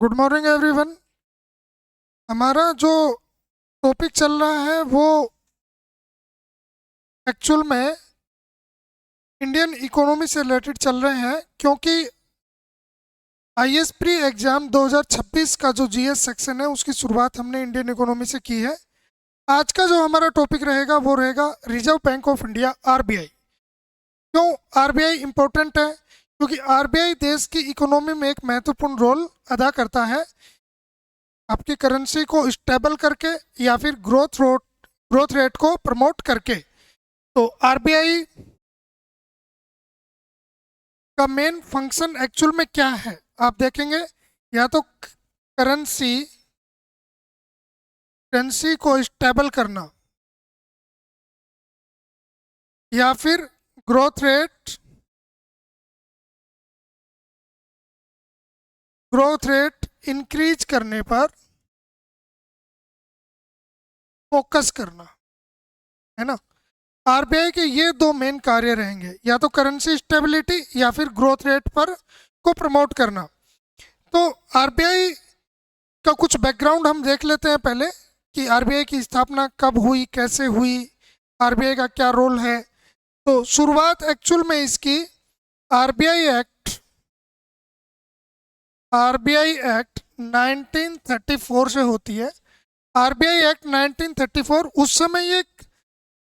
Good morning everyone. हमारा जो topic चल रहा है वो एक्चुअल में इंडियन इकोनॉमी से रिलेटेड चल रहे हैं, क्योंकि आईएएस प्री एग्ज़ाम 2026 का जो जीएस सेक्शन है उसकी शुरुआत हमने इंडियन इकोनॉमी से की है। आज का जो हमारा टॉपिक रहेगा वो रहेगा reserve bank of India, RBI. क्यों आरबीआई इम्पोर्टेंट है? क्योंकि आरबीआई देश की इकोनॉमी में एक महत्वपूर्ण रोल अदा करता है, आपकी करेंसी को स्टेबल करके या फिर ग्रोथ रेट को प्रमोट करके। तो आरबीआई का मेन फंक्शन एक्चुअल में क्या है आप देखेंगे, या तो करेंसी को स्टेबल करना या फिर ग्रोथ रेट इंक्रीज करने पर फोकस करना, है ना। आरबीआई के ये दो मेन कार्य रहेंगे, या तो करेंसी स्टेबिलिटी या फिर ग्रोथ रेट पर को प्रमोट करना। तो आरबीआई का कुछ बैकग्राउंड हम देख लेते हैं पहले, कि आरबीआई की स्थापना कब हुई, कैसे हुई, आरबीआई का क्या रोल है। तो शुरुआत एक्चुअल में इसकी आरबीआई एक्ट 1934 से होती है। आरबीआई एक्ट 1934 उस समय ये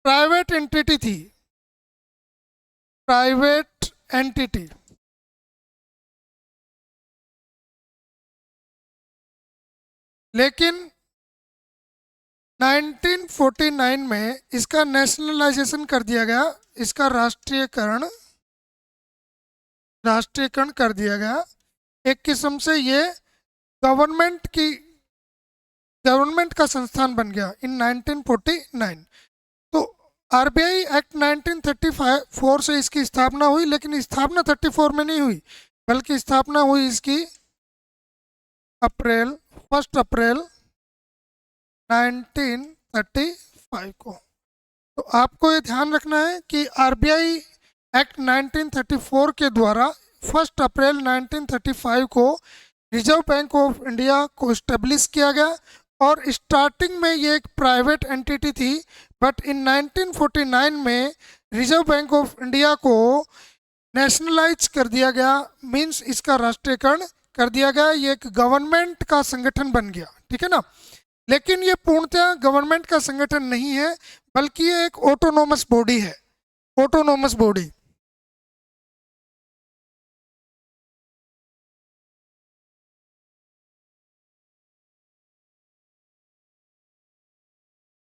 प्राइवेट एंटिटी थी, प्राइवेट एंटिटी। लेकिन 1949 में इसका नेशनलाइजेशन कर दिया गया, इसका राष्ट्रीयकरण कर दिया गया। एक किस्म से ये गवर्नमेंट का संस्थान बन गया इन 1949। तो आरबीआई एक्ट 1934 से इसकी स्थापना हुई, लेकिन स्थापना 34 में नहीं हुई, बल्कि स्थापना हुई इसकी 1 अप्रैल 1935 को। तो आपको ये ध्यान रखना है कि आरबीआई एक्ट 1934 के द्वारा 1 अप्रैल 1935 को रिजर्व बैंक ऑफ इंडिया को इस्टेब्लिश किया गया। और स्टार्टिंग में ये एक प्राइवेट एंटिटी थी, बट इन 1949 में रिजर्व बैंक ऑफ इंडिया को नेशनलाइज कर दिया गया, मींस इसका राष्ट्रीयकरण कर दिया गया। ये एक गवर्नमेंट का संगठन बन गया, ठीक है ना। लेकिन ये पूर्णतः गवर्नमेंट का संगठन नहीं है, बल्कि ये एक ऑटोनोमस बॉडी है, ऑटोनोमस बॉडी।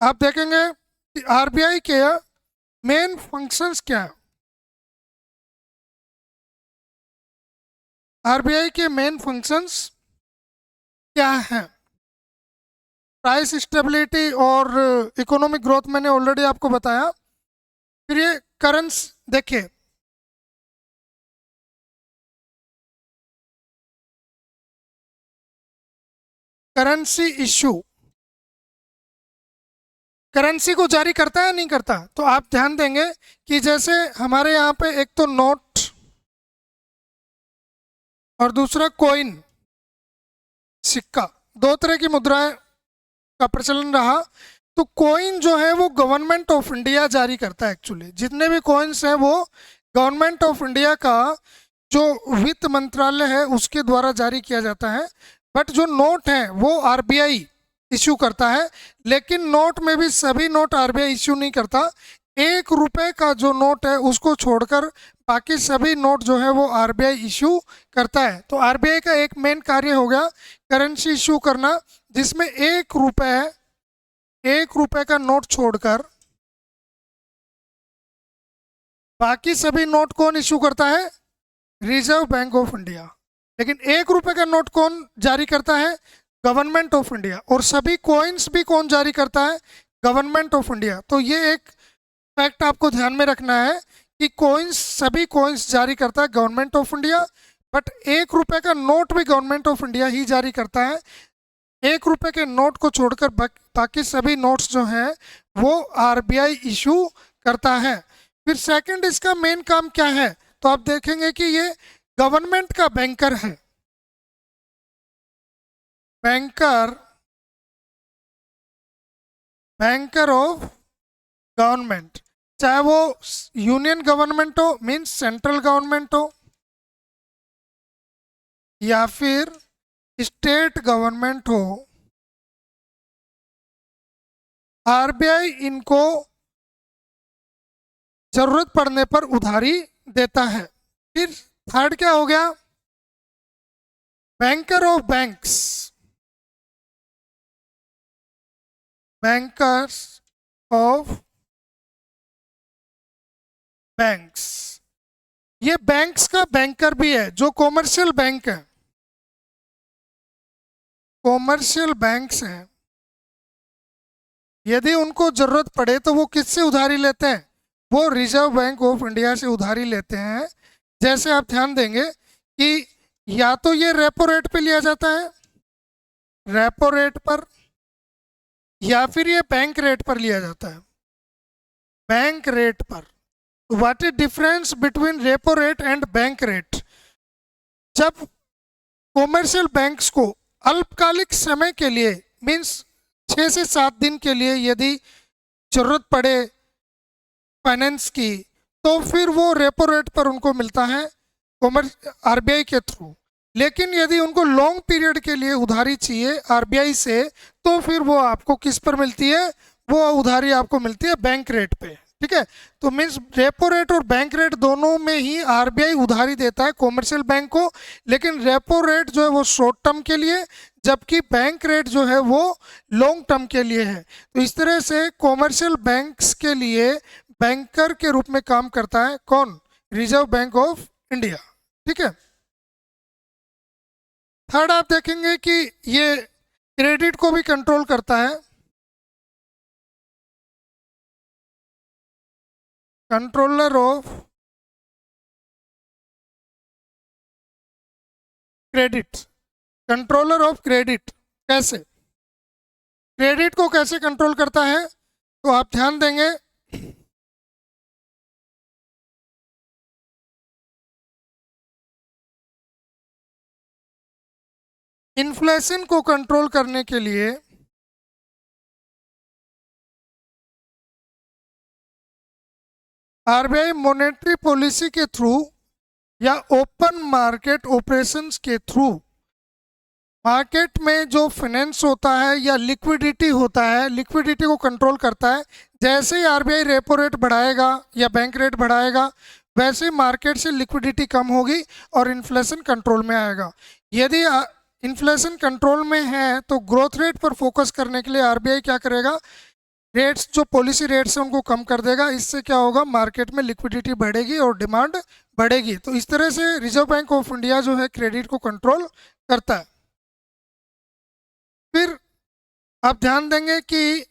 आप देखेंगे कि आरबीआई के मेन फंक्शंस क्या है। आरबीआई के मेन फंक्शंस क्या हैं? प्राइस स्टेबिलिटी और इकोनॉमिक ग्रोथ मैंने ऑलरेडी आपको बताया। फिर ये देखिए, करेंसी इशू, करेंसी को जारी करता है नहीं करता? तो आप ध्यान देंगे कि जैसे हमारे यहाँ पे एक तो नोट और दूसरा कॉइन, सिक्का, दो तरह की मुद्राएं का प्रचलन रहा। तो कॉइन जो है वो गवर्नमेंट ऑफ इंडिया जारी करता है। एक्चुअली जितने भी कॉइन्स हैं वो गवर्नमेंट ऑफ इंडिया का जो वित्त मंत्रालय है उसके द्वारा जारी किया जाता है। बट जो नोट है वो आरबीआई इशू करता है। लेकिन नोट में भी सभी नोट आरबीआई इशू नहीं करता। 1 रुपए का जो नोट है उसको छोड़कर बाकी सभी नोट जो है वो आरबीआई इशू करता है। तो आरबीआई का एक मेन कार्य हो गया करेंसी इशू करना, जिसमें 1 रुपए का नोट छोड़कर बाकी सभी नोट कौन इशू करता है? Reserve bank of India. लेकिन 1 रुपए का नोट कौन जारी करता है? Government of India. और सभी कॉइन्स भी कौन जारी करता है? Government of India. तो ये एक फैक्ट आपको ध्यान में रखना है कि सभी कॉइन्स जारी करता है गवर्नमेंट ऑफ इंडिया, बट 1 रुपए का नोट भी गवर्नमेंट ऑफ इंडिया ही जारी करता है। 1 रुपए के नोट को छोड़कर बाकी सभी नोट्स जो हैं वो आरबीआई इशू करता है। फिर सेकंड इसका मेन काम क्या है? तो आप देखेंगे कि ये गवर्नमेंट का बैंकर है। बैंकर ऑफ गवर्नमेंट, चाहे वो यूनियन गवर्नमेंट हो मीन्स सेंट्रल गवर्नमेंट हो या फिर स्टेट गवर्नमेंट हो, आरबीआई इनको जरूरत पड़ने पर उधारी देता है। फिर थर्ड क्या हो गया, banker of banks, bankers of banks, ये बैंक्स का बैंकर भी है। जो कॉमर्शियल बैंक है, कॉमर्शियल बैंक्स हैं, यदि उनको जरूरत पड़े तो वो किससे उधारी लेते हैं, वो रिजर्व बैंक ऑफ इंडिया से उधारी लेते हैं। जैसे आप ध्यान देंगे कि या तो ये रेपो रेट पे लिया जाता है, रेपो रेट पर, या फिर ये बैंक रेट पर लिया जाता है, बैंक रेट पर। What is difference between repo rate and bank rate? जब कॉमर्शियल बैंक्स को अल्पकालिक समय के लिए मीन्स 6 से 7 दिन के लिए यदि जरूरत पड़े फाइनेंस की, तो फिर वो रेपो रेट पर उनको मिलता है आरबीआई के थ्रू। लेकिन यदि उनको लॉन्ग पीरियड के लिए उधारी चाहिए आरबीआई से, तो फिर वो आपको किस पर मिलती है, वो उधारी आपको मिलती है बैंक रेट पे। ठीक है, तो मीन्स रेपो रेट और बैंक रेट दोनों में ही आरबीआई उधारी देता है कॉमर्शियल बैंक को, लेकिन रेपो रेट जो है वो शॉर्ट टर्म के लिए, जबकि बैंक रेट जो है वो लॉन्ग टर्म के लिए है। तो इस तरह से कॉमर्शियल बैंक्स के लिए बैंकर के रूप में काम करता है कौन, रिजर्व बैंक ऑफ इंडिया। ठीक है, थर्ड आप देखेंगे कि ये क्रेडिट को भी कंट्रोल करता है, controller of credit, controller of credit. कैसे, क्रेडिट को कैसे कंट्रोल करता है, तो आप ध्यान देंगे इन्फ्लेशन को कंट्रोल करने के लिए आरबीआई मॉनेटरी पॉलिसी के थ्रू या ओपन मार्केट ऑपरेशंस के थ्रू मार्केट में जो फाइनेंस होता है या लिक्विडिटी होता है, लिक्विडिटी को कंट्रोल करता है। जैसे ही आरबीआई रेपो रेट बढ़ाएगा या बैंक रेट बढ़ाएगा, वैसे ही मार्केट से लिक्विडिटी कम होगी और इन्फ्लेशन कंट्रोल में आएगा। यदि इन्फ्लेशन कंट्रोल में है तो ग्रोथ रेट पर फोकस करने के लिए आरबीआई क्या करेगा, रेट्स जो पॉलिसी रेट्स हैं उनको कम कर देगा। इससे क्या होगा, मार्केट में लिक्विडिटी बढ़ेगी और डिमांड बढ़ेगी। तो इस तरह से रिजर्व बैंक ऑफ इंडिया जो है क्रेडिट को कंट्रोल करता है। फिर आप ध्यान देंगे कि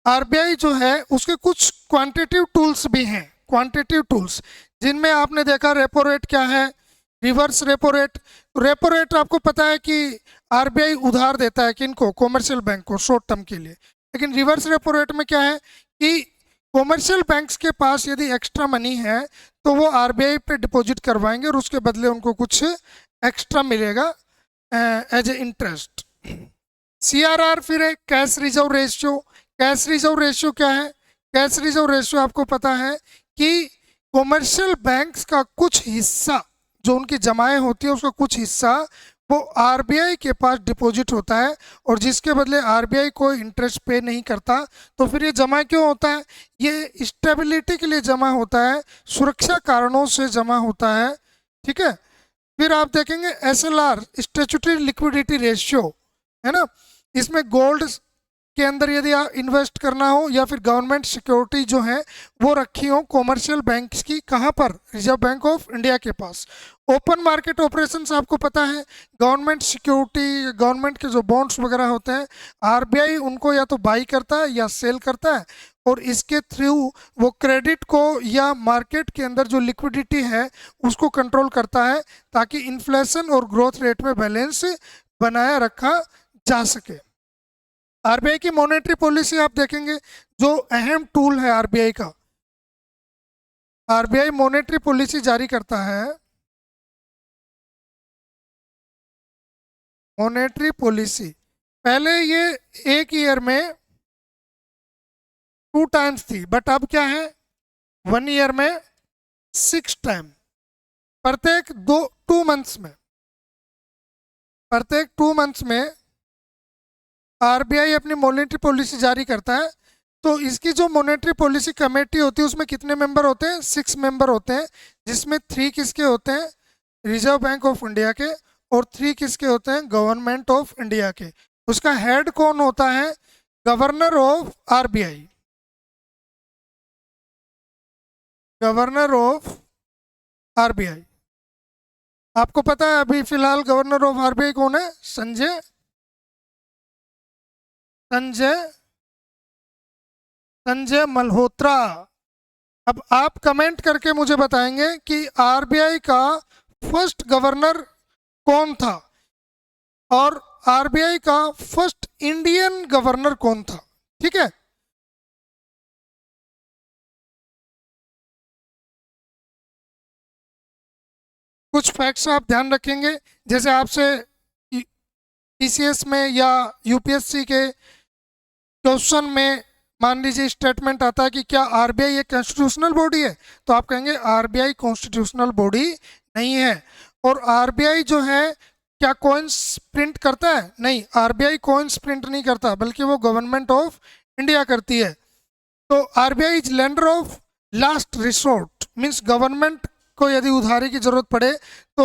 आरबीआई जो है उसके कुछ क्वांटिटेटिव टूल्स भी हैं, क्वांटिटेटिव टूल्स, जिनमें आपने देखा रेपो रेट क्या है, reverse repo rate. Repo rate आपको पता है कि आरबीआई उधार देता है किनको, कॉमर्शियल बैंक को शॉर्ट टर्म के लिए। लेकिन रिवर्स रेपो रेट में क्या है कि कॉमर्शियल बैंक्स के पास यदि एक्स्ट्रा मनी है तो वो आरबीआई पे डिपॉजिट करवाएंगे और उसके बदले उनको कुछ एक्स्ट्रा मिलेगा एज ए इंटरेस्ट। सीआरआर फिर है cash reserve ratio. Cash reserve ratio क्या है, कैश रिजर्व रेशियो आपको पता है कि कॉमर्शियल बैंक्स का कुछ हिस्सा जो उनकी जमाएं होती है उसका कुछ हिस्सा वो आरबीआई के पास डिपॉजिट होता है और जिसके बदले आरबीआई कोई इंटरेस्ट पे नहीं करता। तो फिर ये जमा क्यों होता है, ये स्टेबिलिटी के लिए जमा होता है, सुरक्षा कारणों से जमा होता है। ठीक है, फिर आप देखेंगे एसएलआर, स्टैट्यूटरी लिक्विडिटी रेशियो, है ना। इसमें गोल्ड के अंदर यदि आप इन्वेस्ट करना हो या फिर गवर्नमेंट सिक्योरिटी जो है वो रखी हो कॉमर्शियल बैंक्स की, कहाँ पर, रिजर्व बैंक ऑफ इंडिया के पास। ओपन मार्केट ऑपरेशंस आपको पता है, गवर्नमेंट सिक्योरिटी, गवर्नमेंट के जो बॉन्ड्स वगैरह होते हैं आरबीआई उनको या तो बाई करता है या सेल करता है और इसके थ्रू वो क्रेडिट को या मार्केट के अंदर जो लिक्विडिटी है उसको कंट्रोल करता है ताकि इन्फ्लेशन और ग्रोथ रेट में बैलेंस बनाया रखा जा सके। आरबीआई की मॉनेटरी पॉलिसी आप देखेंगे, जो अहम टूल है आरबीआई का, आरबीआई मॉनेटरी पॉलिसी जारी करता है, मॉनेटरी पॉलिसी पहले ये एक ईयर में 2 टाइम्स थी, बट अब क्या है 1 ईयर में 6 टाइम, प्रत्येक 2 मंथ्स में, प्रत्येक 2 मंथ्स में आरबीआई अपनी मॉनेटरी पॉलिसी जारी करता है। तो इसकी जो मॉनेटरी पॉलिसी कमेटी होती है उसमें कितने मेंबर होते हैं? 6 मेंबर होते हैं, जिसमें 3 किसके होते हैं? रिजर्व बैंक ऑफ इंडिया के, और 3 किसके होते हैं? गवर्नमेंट ऑफ इंडिया के। उसका हेड कौन होता है? Governor of RBI, governor of RBI. आपको पता है अभी फिलहाल गवर्नर ऑफ आरबीआई कौन है? संजय मल्होत्रा। अब आप कमेंट करके मुझे बताएंगे कि आरबीआई का फर्स्ट गवर्नर कौन था और आरबीआई का फर्स्ट इंडियन गवर्नर कौन था। ठीक है, कुछ फैक्ट्स आप ध्यान रखेंगे, जैसे आपसे टीसीएस में या यूपीएससी के क्वेश्चन में मान लीजिए स्टेटमेंट आता है कि क्या आरबीआई एक कॉन्स्टिट्यूशनल बॉडी है, तो आप कहेंगे आरबीआई कॉन्स्टिट्यूशनल बॉडी नहीं है। और आरबीआई जो है क्या कॉइन्स प्रिंट करता है? नहीं, आरबीआई कॉइन्स प्रिंट नहीं करता, बल्कि वो गवर्नमेंट ऑफ इंडिया करती है। तो RBI is lender of last resort, means government को यदि उधारी की जरूरत पड़े तो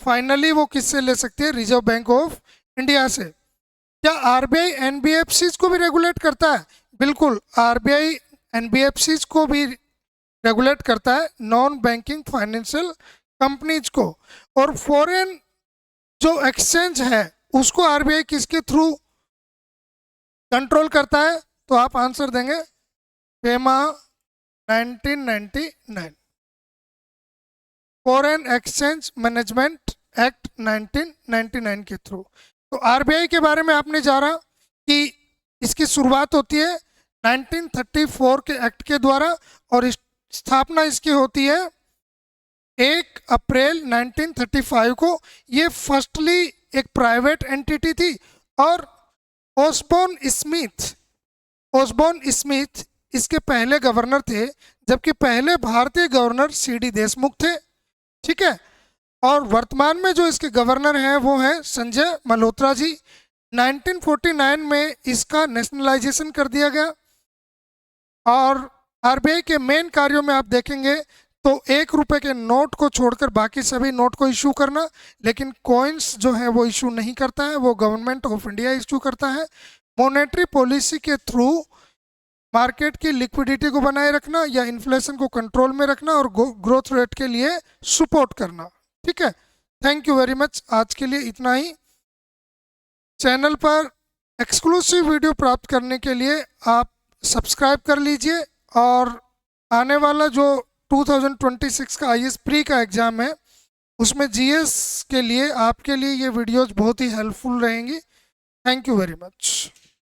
फाइनली वो किससे ले सकती है? रिजर्व बैंक ऑफ इंडिया से। क्या आरबीआई एनबीएफसी को भी रेगुलेट करता है? बिल्कुल, आरबीआई एनबीएफसी को भी रेगुलेट करता है, नॉन बैंकिंग फाइनेंशियल कंपनीज को। और फॉरेन जो एक्सचेंज है उसको आरबीआई किसके थ्रू कंट्रोल करता है? तो आप आंसर देंगे FEMA 1999, foreign exchange management act 1999 के थ्रू। तो आरबीआई के बारे में आपने जाना कि इसकी शुरुआत होती है 1934 के एक्ट के द्वारा और स्थापना इसकी होती है 1 अप्रैल 1935 को। ये फर्स्टली एक प्राइवेट एंटिटी थी और ओसबोर्न स्मिथ इसके पहले गवर्नर थे, जबकि पहले भारतीय गवर्नर सीडी देशमुख थे। ठीक है, और वर्तमान में जो इसके गवर्नर हैं वो हैं संजय मल्होत्रा जी। 1949 में इसका नेशनलाइजेशन कर दिया गया। और आरबीआई के मेन कार्यों में आप देखेंगे तो 1 रुपए के नोट को छोड़कर बाकी सभी नोट को इशू करना, लेकिन कॉइन्स जो है वो इशू नहीं करता है, वो गवर्नमेंट ऑफ इंडिया इशू करता है। मॉनेटरी पॉलिसी के थ्रू मार्केट की लिक्विडिटी को बनाए रखना या इन्फ्लेशन को कंट्रोल में रखना और ग्रोथ रेट के लिए सपोर्ट करना। ठीक है, थैंक यू वेरी मच। आज के लिए इतना ही। चैनल पर एक्सक्लूसिव वीडियो प्राप्त करने के लिए आप सब्सक्राइब कर लीजिए, और आने वाला जो 2026 का आईएएस प्री का एग्ज़ाम है उसमें जीएस के लिए आपके लिए ये वीडियोज बहुत ही हेल्पफुल रहेंगी। Thank you very much.